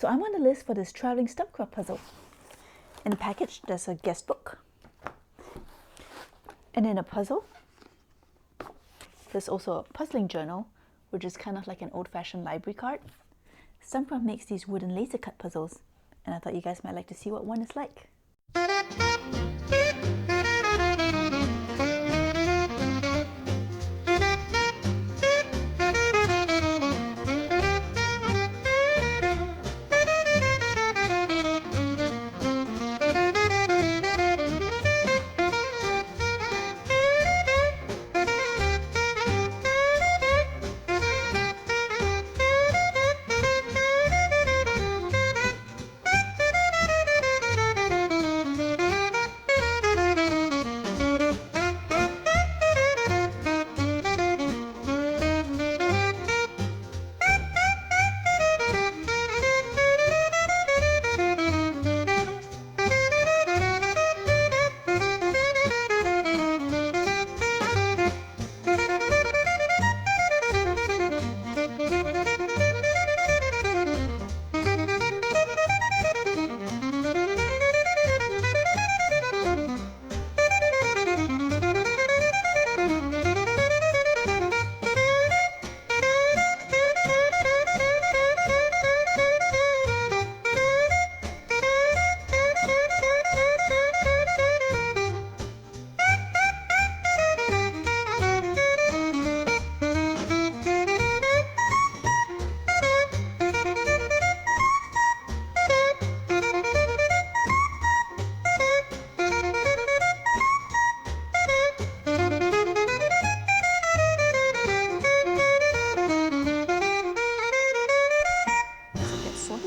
So I'm on the list for this traveling Stumpcraft puzzle. In the package, there's a guest book. And in a puzzle, there's also a puzzling journal, which is kind of like an old-fashioned library card. Stumpcraft makes these wooden laser cut puzzles, and I thought you guys might like to see what one is like.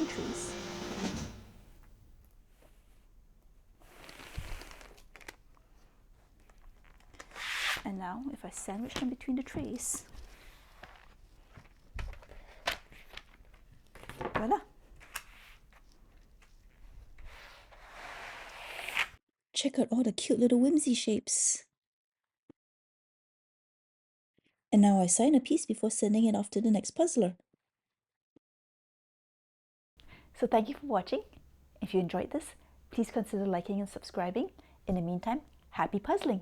Trees. And now if I sandwich them between the trees, voila. Check out all the cute little whimsy shapes. And now I sign a piece before sending it off to the next puzzler. So thank you for watching. If you enjoyed this, please consider liking and subscribing. In the meantime, happy puzzling!